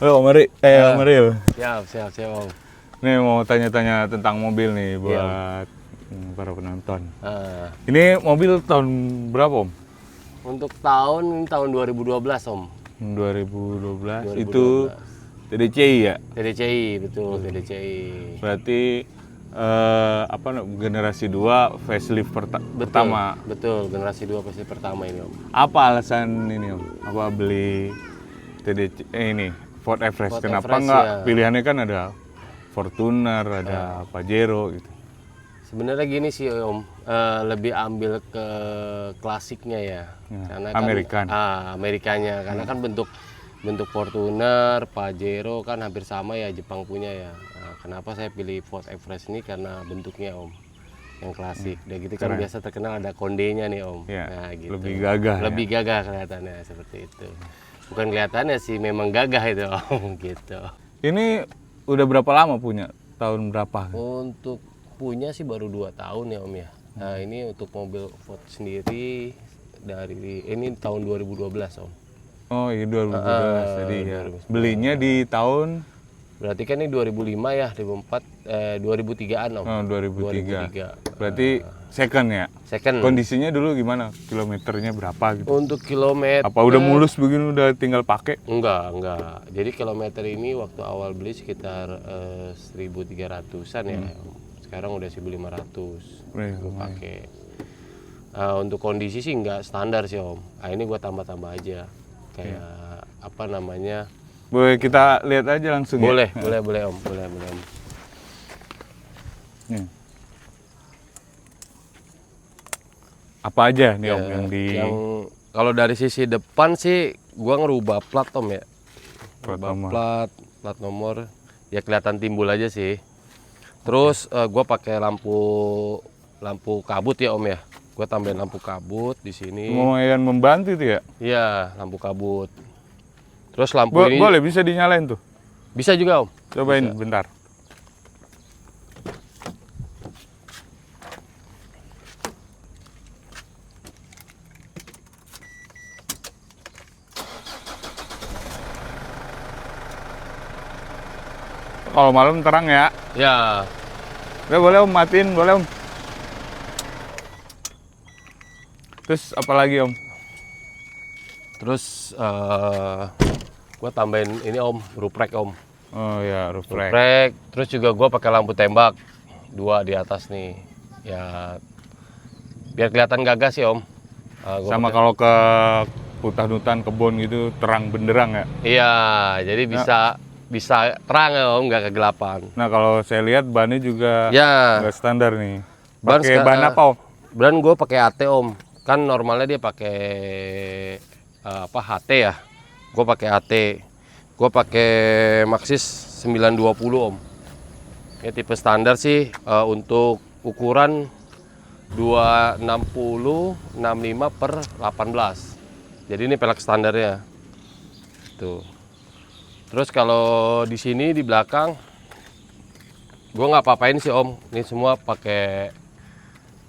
Halo Om Eri, Om Ariel. Siap Om. Nih mau tanya-tanya tentang mobil nih buat para penonton. Ini mobil tahun berapa Om? Untuk tahun 2012 Om. 2012. Itu TDCi ya? TDCi, betul TDCi. Berarti generasi 2 facelift pertama. Betul, generasi 2 facelift pertama ini Om. Apa alasan ini Om? Apa beli TDC ini Ford Everest? Ford Kenapa Everest, nggak ya. pilihannya kan ada Fortuner, ada Pajero gitu. Sebenarnya gini sih Om, lebih ambil ke klasiknya ya. Karena American. Kan, Amerikanya, karena kan bentuk Fortuner, Pajero kan hampir sama ya, Jepang punya ya. Nah, kenapa saya pilih Ford Everest ini karena bentuknya Om, yang klasik. Udah gitu kan biasa terkenal ada kondenya nih Om. Ya, Nah, gitu. lebih gagah. Lebih gagah kelihatannya seperti itu. Bukan kelihatannya sih, memang gagah itu Om gitu. Ini udah berapa lama punya? Tahun berapa? Untuk punya sih baru 2 tahun ya Om ya. Nah ini untuk mobil Ford sendiri dari ini tahun 2012 Om. Oh iya 2012 tadi ya. 2012. Belinya di tahun Berarti kan ini 2005 ya, 2003-an Om. oh, 2003. 2003. Berarti second ya? Second. Kondisinya dulu gimana? Kilometernya berapa gitu? Untuk kilometer. Apa udah mulus begini udah tinggal pakai? Enggak. Jadi kilometer ini waktu awal beli sekitar 1.300-an ya. Sekarang udah 1.500. Gue pakai. Untuk kondisi sih nggak standar sih Om. Nah, ini gue tambah-tambah aja. Kayak apa namanya? Boleh kita lihat aja langsung Boleh ya? Om. Boleh Om. Nih. Apa aja nih Om yang di kalau dari sisi depan sih gua ngerubah plat Om ya. Plat nomor ya kelihatan timbul aja sih. Terus gua pakai lampu kabut ya Om ya. Gua tambahin lampu kabut di sini. lumayan membantu itu ya? Iya, lampu kabut. Terus lampu ini Boleh bisa dinyalain tuh? bisa juga Om. Cobain Bisa. bentar. Kalau malam terang ya? Ya. Ya boleh Om, matiin boleh Om. Terus apa lagi Om? Terus gua tambahin ini Om, roof rack Om. Oh ya, roof rack. Rack. Terus juga gua pakai lampu tembak 2 di atas nih. Ya biar kelihatan gagah sih Om. Sama kalau ke hutan-hutan kebun gitu terang benderang ya? Iya, jadi bisa terang ya Om, nggak kegelapan. Nah kalau saya lihat bannya juga Ya. nggak standar nih. Ban Pakai ban apa Om? Ban gue pakai AT Om. Kan normalnya dia pakai HT ya. Gue pakai AT. Gue pakai Maxxis 920 Om. Ini tipe standar sih untuk ukuran 260 65 per 18. Jadi ini pelek standarnya. Tuh. Terus kalau di sini di belakang, gue nggak apa-apain sih Om. Ini semua pakai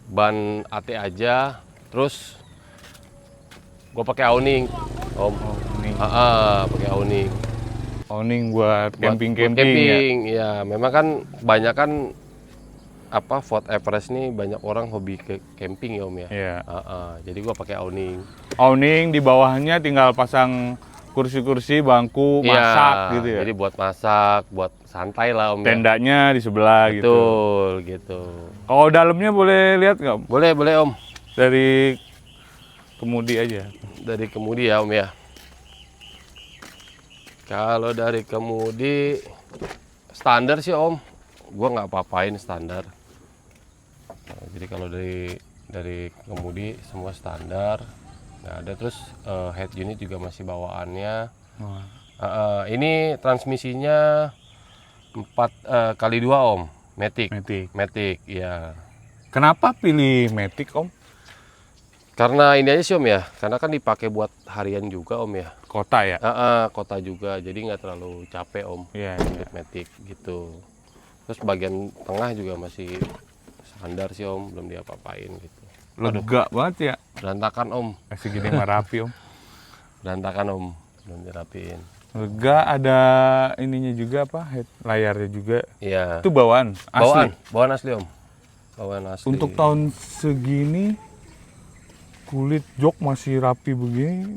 ban AT aja. Terus gue pakai awning Om. Pakai awning. Awning buat camping-camping ya? Camping, ya. Memang kan banyak kan Ford Everest nih banyak orang hobi ke camping ya Om ya. Iya. Jadi gue pakai awning. Awning di bawahnya tinggal pasang kursi-kursi, bangku, masak gitu ya? Jadi buat masak, buat santai lah Om. Tendanya di sebelah gitu. Betul, gitu. Kalau dalamnya boleh lihat nggak Om? Boleh Om. Dari kemudi aja. Dari kemudi ya Om ya. Kalau dari kemudi standar sih Om, gua nggak apa-apain standar. Nah, jadi kalau dari kemudi semua standar, nggak ada. Terus head unit juga masih bawaannya. Ini transmisinya 4x2 Om, Matic, ya. Kenapa pilih Matic Om? Karena ini aja sih Om ya, karena kan dipakai buat harian juga Om ya. Kota ya? Kota juga, jadi nggak terlalu capek Om. Iya. Untuk Matic gitu. Terus bagian tengah juga masih standar sih Om, belum diapa-apain gitu. Lega banget ya? Berantakan Om. Masih gini mah rapi Om. Berantakan Om, belum dirapiin. lega, ada ininya juga apa? Layarnya juga. Iya. Itu bawaan asli. Bawaan asli Om. Bawaan asli. Untuk tahun segini kulit jok masih rapi begini,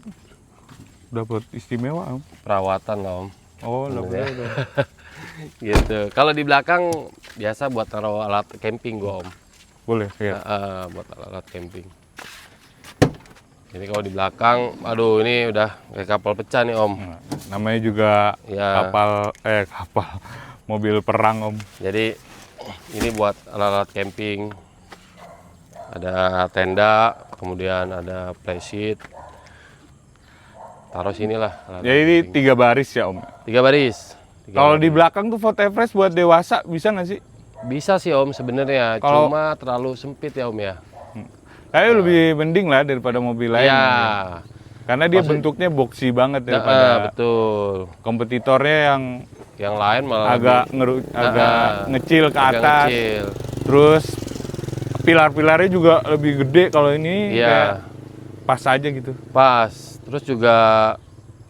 dapat istimewa Om. Perawatan lah Om. Oh, Bener udah. Gitu. Kalau di belakang biasa buat taruh alat camping gua Om. Boleh, ya. Buat alat camping. Ini kalau di belakang, aduh ini udah kayak kapal pecah nih Om. Nah, namanya juga Ya. kapal mobil perang Om. Jadi ini buat alat-alat camping. Ada tenda, kemudian ada playsheet. Taruh sinilah. alat Ya ini camping. 3 baris ya Om. 3 baris. Kalau di belakang tuh Ford Everest buat dewasa bisa nggak sih? Bisa sih Om sebenarnya, Kalau- cuma terlalu sempit ya Om ya. Kayaknya lebih mending lah daripada mobil lain. Iya. Karena dia bentuknya boxy banget daripada Betul. kompetitornya yang Yang lain malah agak ngecil ke agak atas. kecil. Terus pilar-pilarnya juga lebih gede, kalau ini Iya. kayak pas aja gitu. Pas. Terus juga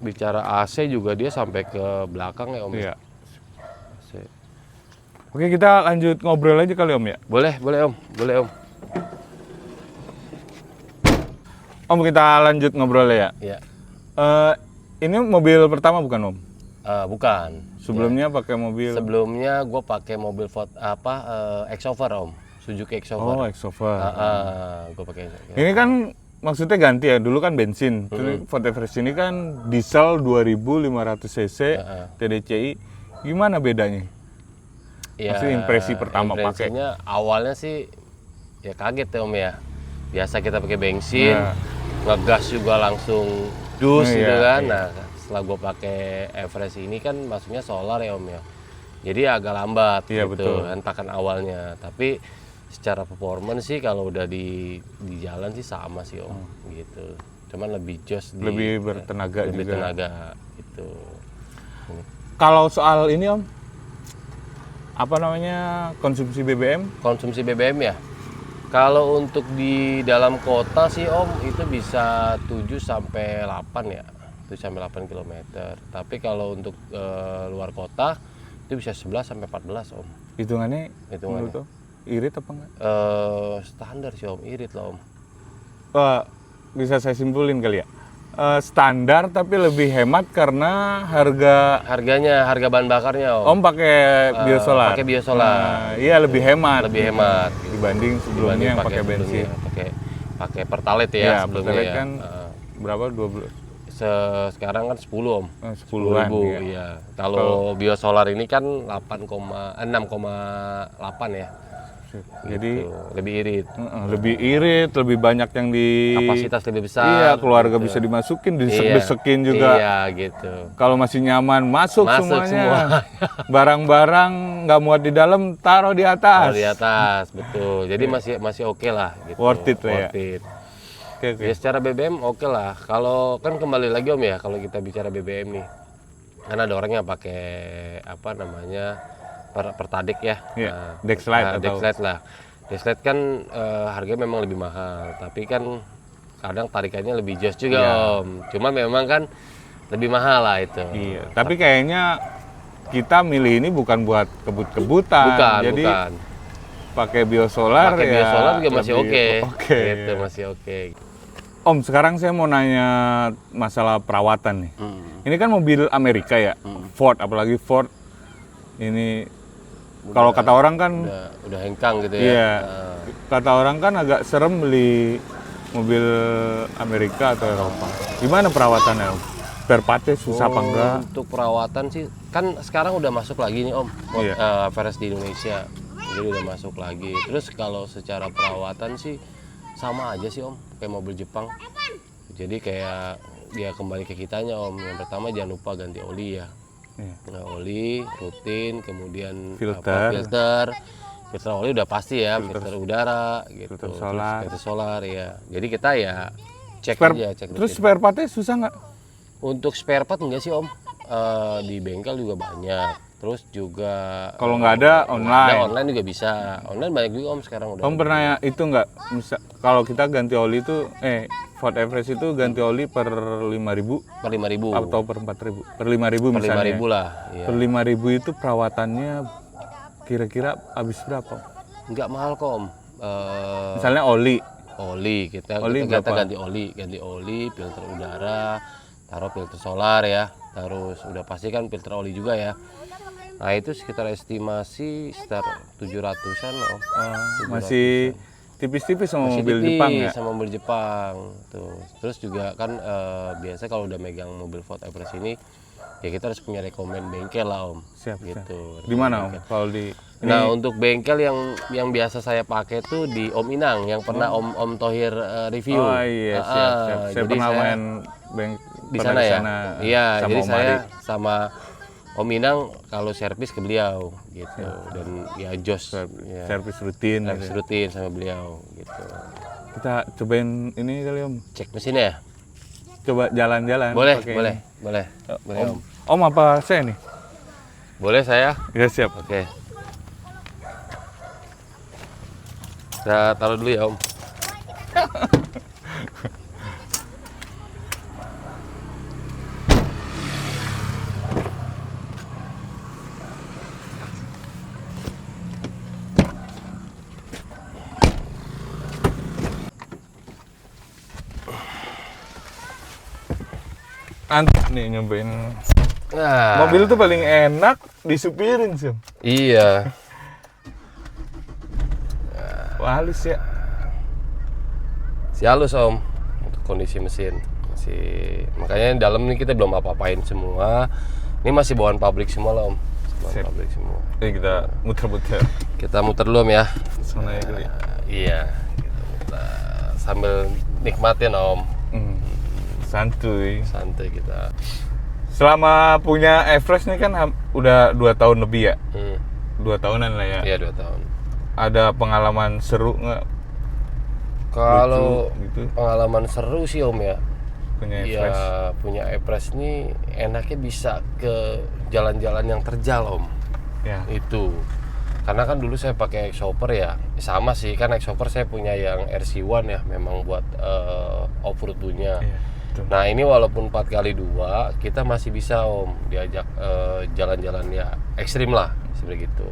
bicara AC juga dia sampai ke belakang ya Om. Iya. AC. Oke, kita lanjut ngobrol aja kali Om ya. Boleh Om. Boleh Om. Om, kita lanjut ngobrol ya. Iya. Ini mobil pertama bukan Om? Bukan. Sebelumnya pakai mobil. Sebelumnya gue pakai mobil Exover Om. Suzuki Exover. Oh, Exover. Gue pakai Exover. Ini kan maksudnya ganti ya. Dulu kan bensin. Terus Ford Everest ini kan diesel 2500 cc TDCi. Gimana bedanya? Ya, Maksudnya impresi pertama pakai. impresinya awalnya sih ya kaget ya Om ya. Biasa kita pakai bensin, Nah. ngegas juga langsung dus Iya, gitu kan. iya. Nah setelah gue pakai Everest ini kan masuknya solar ya Om ya. Jadi agak lambat Iya, gitu betul. hentakan awalnya. Tapi secara performance sih kalau udah di jalan sih sama sih Om gitu. Cuman lebih jos Lebih bertenaga lebih juga. tenaga gitu. Kalau soal ini Om, apa namanya, konsumsi BBM? Konsumsi BBM ya. Kalau untuk di dalam kota sih Om itu bisa 7 sampai 8 ya. 7 sampai 8 km. Tapi kalau untuk luar kota itu bisa 11 sampai 14 Om. Hitungannya Hitungannya. menurut Om, irit apa enggak? Standar sih Om, irit lah Om. Bisa saya simpulin kali ya. Standar tapi lebih hemat karena Harga bahan bakarnya Om. Om pakai biosolar. pakai biosolar. Nah, iya lebih hemat. Lebih hemat dibanding sebelumnya yang pakai bensin. Pakai Pertalite Iya, ya sebelumnya Pertalite ya. kan berapa? 12. Sekarang kan 10 Om. 10-an. 10.000 Iya. iya. Kalau biosolar ini kan 6,8 ya. Jadi Gitu. Lebih irit. lebih irit, lebih banyak yang di Kapasitas lebih besar. Iya, keluarga gitu. bisa dimasukin, Iya. disek-desekin juga. Iya, gitu. Kalau masih nyaman masuk Masuk semuanya. Barang-barang nggak muat di dalam, taruh di atas. Kalau di atas, betul. Jadi masih oke lah gitu. Worth it lah ya. Worth it. Oke, oke. Ya secara BBM oke lah. Kalau kan kembali lagi Om ya, kalau kita bicara BBM nih. Karena ada orang yang pakai apa namanya? Pertadik ya. Iya, Dexlite atau- Dexlite lah. Dexlite kan harganya memang lebih mahal, tapi kan kadang tarikannya lebih jos juga Iya. Om. Cuma memang kan lebih mahal lah itu. Iya, tapi kayaknya kita milih ini bukan buat kebut-kebutan. Bukan, Jadi bukan. pakai biosolar Pakai ya. biosolar juga masih lebih oke. Oke. Gitu, masih oke. Om, sekarang saya mau nanya masalah perawatan nih. Ini kan mobil Amerika ya, Ford, apalagi Ford. Ini kalau kata orang kan, Udah hengkang gitu ya. iya, kata orang kan agak serem beli mobil Amerika atau Eropa. Gimana perawatannya Om? Spare partnya susah apa enggak? Untuk perawatan sih kan sekarang udah masuk lagi nih Om, Iya. Everest di Indonesia. Jadi udah masuk lagi. Terus kalau secara perawatan sih sama aja sih Om, kayak mobil Jepang. Jadi kayak dia kembali ke kitanya Om. Yang pertama jangan lupa ganti oli ya. Iya. Nah, oli rutin, kemudian Filter. filter oli udah pasti ya, filter udara gitu. Filter solar. Filter solar ya. Jadi kita ya cek aja, cek Terus rutin. spare partnya susah nggak? Untuk spare part enggak sih Om. Di bengkel juga banyak. Terus juga Kalau nggak ada online. online juga bisa. Online banyak juga Om sekarang udah. Kamu pernah itu nggak? Kalau kita ganti oli itu, Ford Everest itu ganti oli per 5.000 Per 5.000. atau per 4.000? Per 5.000 Per misalnya. 5.000 lah. Iya. Per 5.000 itu perawatannya kira-kira habis berapa? Enggak mahal kok Om. Misalnya oli. Oli kita Oli berapa? ganti oli, filter udara, taruh filter solar ya, terus udah pasti kan filter oli juga ya. Nah itu sekitar estimasi sekitar 700-an lah Om. Masih tipis-tipis sama Masih mobil tipis Jepang ya. sama mobil Jepang tuh. Terus juga kan biasa kalau udah megang mobil Ford Everest ini ya kita harus punya rekomen bengkel lah Om. Siap. Gitu. Di mana Om? Kalau di Nah untuk bengkel yang biasa saya pakai tuh di Om Inang yang pernah Om Thohir review. Oh iya, siap. Saya jadi pernah saya main di sana ya. Iya, sama jadi Om saya Ari. sama Om Inang kalau servis ke beliau gitu. Dan ya jos ya, Servis rutin. servis gitu. rutin sama beliau gitu. Kita cobain ini kali Om. Cek mesinnya ya? Coba jalan-jalan. Boleh, pakai boleh, ini. boleh. Boleh Om. Om apa saya nih? Boleh saya? Ya siap. Oke. Kita taruh dulu ya Om. Nanti nih nyobain. Nah, Mobil tuh paling enak disupirin sih. Om. iya. Wah, halus ya. Si halus Om untuk kondisi mesin. Makanya di dalam ini kita belum apa-apain semua. Ini masih bawaan pabrik semua lah Om. Bawaan Sip. pabrik semua. Jadi kita muter-muter. Kita muter dulu Om ya. Sana ya kali. Iya. Kita muter. Sambil nikmatin Om. Santuy. Santai kita. Selama punya Everest nih kan udah 2 tahun lebih ya. Hmm. 2 tahunan lah ya. Iya 2 tahun. Ada pengalaman seru nggak Kalau gitu pengalaman seru sih Om ya. punya Iya, Everest? punya Everest nih enaknya bisa ke jalan-jalan yang terjal Om. Ya. Itu. Karena kan dulu saya pakai Exhopper ya. Sama sih kan Exhopper saya punya yang RC1 ya, memang buat off-road punya. Iya, betul. Nah, ini walaupun 4x2 kita masih bisa Om diajak jalan-jalan ya ekstrim lah seperti gitu.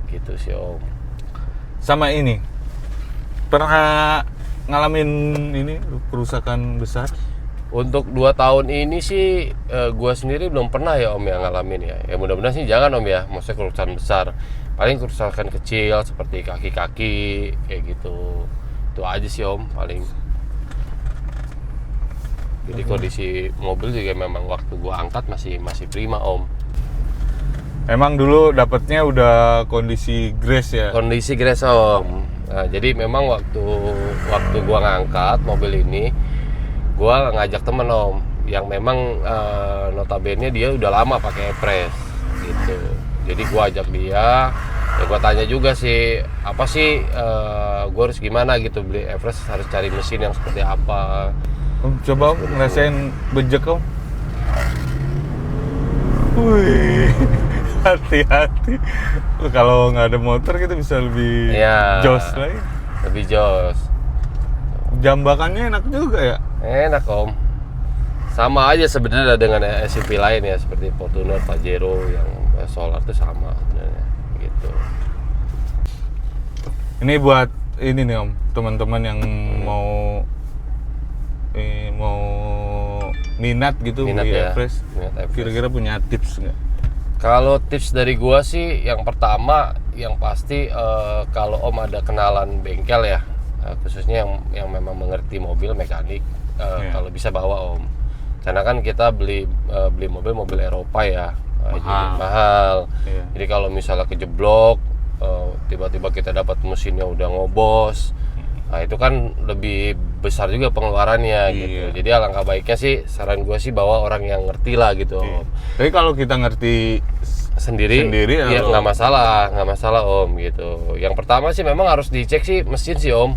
Gitu sih Om. Sama ini pernah ngalamin ini kerusakan besar? Untuk 2 tahun ini sih gua sendiri belum pernah ya Om yang ngalamin ya. Ya mudah-mudahan sih jangan Om ya, maksudnya kerusakan besar. Paling kerusakan kecil seperti kaki-kaki kayak gitu. Itu aja sih Om paling. Jadi kondisi mobil juga memang waktu gua angkat masih prima Om. Emang dulu dapetnya udah kondisi grace ya? Kondisi grace Om. Nah, jadi memang waktu gua ngangkat mobil ini, gua ngajak temen Om yang memang notabene dia udah lama pakai Everest gitu. Jadi gua ajak dia, ya gua tanya juga sih apa sih gua harus gimana gitu beli Everest, harus cari mesin yang seperti apa. Om, coba Om ngerasain bejek Om. Wih, hati-hati. Kalau nggak ada motor kita bisa lebih Iya. jos lagi. Lebih jos. Jambakannya enak juga ya? Enak Om. Sama aja sebenarnya dengan SUV lain ya, seperti Fortuner, Pajero yang solar itu sama sebenarnya gitu. Ini buat ini nih Om, teman-teman yang mau minat gitu Minat beli ya, Everest. minat Everest. Kira-kira punya tips nggak? Kalau tips dari gua sih yang pertama yang pasti kalau Om ada kenalan bengkel ya, khususnya yang memang mengerti mobil mekanik, kalau bisa bawa Om. Karena kan kita beli mobil Eropa ya, jadi mahal. Iya. Jadi kalau misalnya kejeblok, tiba-tiba kita dapat mesinnya udah ngobos, nah itu kan lebih besar juga pengeluarannya gitu. Jadi alangkah baiknya sih saran gue sih bawa orang yang ngerti lah gitu Om. Tapi kalau kita ngerti Sendiri ya nggak masalah Om gitu. Yang pertama sih memang harus dicek sih mesin sih Om.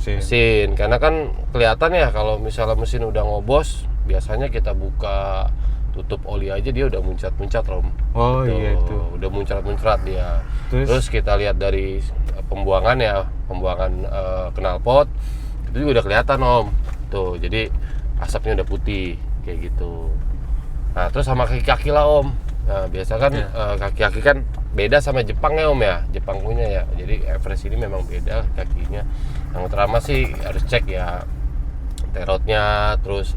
Mesin, karena kan kelihatan ya kalau misalnya mesin udah ngobos, biasanya kita buka tutup oli aja dia udah muncrat-muncrat Om. Oh iya itu. Udah muncrat-muncrat dia. Terus? Kita lihat dari pembuangan knalpot itu juga udah kelihatan Om. Tuh, jadi asapnya udah putih kayak gitu. Nah, terus sama kaki-kaki lah Om. Nah, biasa kan kaki-kaki kan beda sama Jepang ya Om ya. Jepang punya ya. Jadi Everest ini memang beda kakinya. Yang utama sih harus cek ya terotnya, terus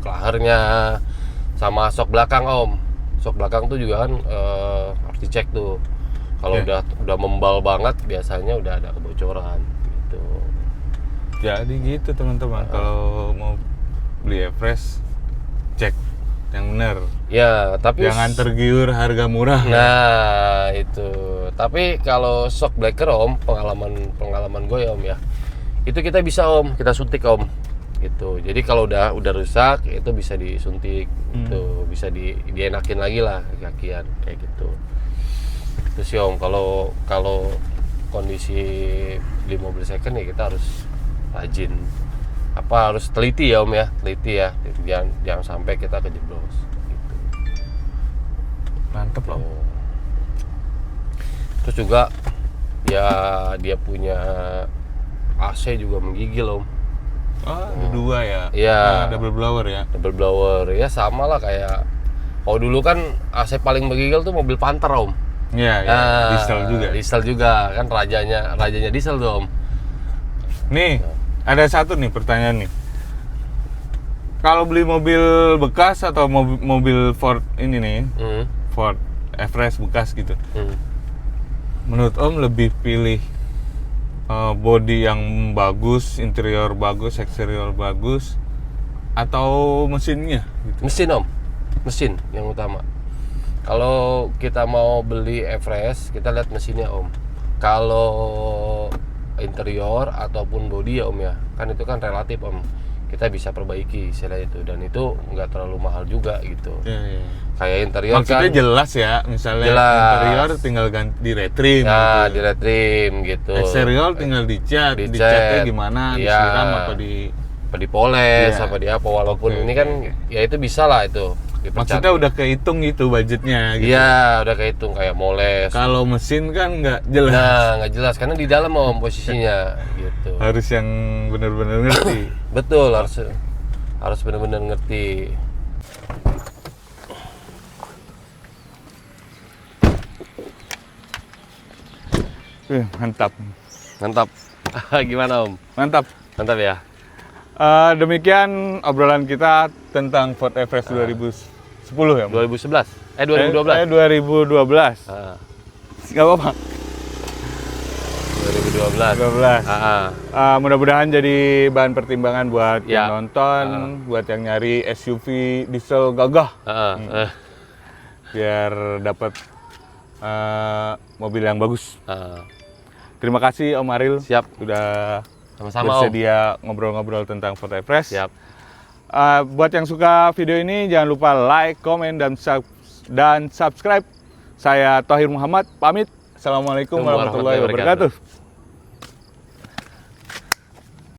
kelaharnya, sama sok belakang Om. Sok belakang tuh juga kan harus dicek tuh. Kalau udah membal banget biasanya udah ada kebocoran gitu. Jadi gitu teman-teman, kalau mau beli Everest cek yang benar. Ya, tapi Jangan tergiur harga murah. Nah, itu. Tapi kalau shock breaker Om, pengalaman gue ya Om ya. Itu kita bisa Om, kita suntik Om. Gitu. Jadi kalau udah rusak itu bisa disuntik, itu bisa dienakin lagi lah kakian kayak gitu. Terus ya Om, kalau kondisi beli mobil second ya kita harus rajin. Harus teliti ya Om ya, teliti ya. Jangan sampai kita kejeblos gitu. Mantep loh. Terus juga ya dia punya AC juga menggigil Om. Dua ya? Iya. Double blower ya? Double blower, ya sama lah kayak dulu kan AC paling menggigil tuh mobil Panther Om. Iya, diesel juga. Diesel juga, kan rajanya diesel tuh Om. Nih, ada satu nih pertanyaan nih. Kalau beli mobil bekas atau mobil Ford ini nih, Ford Everest bekas gitu, menurut Om lebih pilih body yang bagus, interior bagus, eksterior bagus, atau mesinnya? Gitu? Mesin Om, mesin yang utama. Kalau kita mau beli Everest, kita lihat mesinnya Om. Kalau interior ataupun body ya Om ya, kan itu kan relatif Om. Kita bisa perbaiki istilah itu, dan itu nggak terlalu mahal juga gitu. Iya. Kayak interior maksudnya kan jelas ya, misalnya jelas. Interior tinggal ganti di retrim, ya gitu. di retrim gitu. Eksterior tinggal dicat, dicatnya gimana, disiram apa dipoles, Iya. apa di apa, walaupun ini kan ya itu bisa lah itu dipecat. Maksudnya udah kehitung gitu budgetnya gitu. Iya, udah kehitung kayak moles. Kalau mesin kan nggak jelas. Nah, nggak jelas karena di dalam Om posisinya gitu. Harus yang benar-benar ngerti. Betul, harus benar-benar ngerti. Mantap. Mantap. Gimana Om? Mantap. Mantap ya. Demikian obrolan kita tentang Ford Everest 2010 ya? 2011. 2012. 2012. Nggak apa-apa. 2012. Mudah-mudahan jadi bahan pertimbangan buat Ya. yang nonton, buat yang nyari SUV diesel gagah, biar dapat mobil yang bagus. Terima kasih Om Aril. Siap. Sudah Sama-sama Om. bersedia ngobrol-ngobrol tentang Ford Everest. Siap. Buat yang suka video ini jangan lupa like, komen, dan subscribe. Saya Thohir Muhammad pamit. Assalamualaikum warahmatullahi wabarakatuh.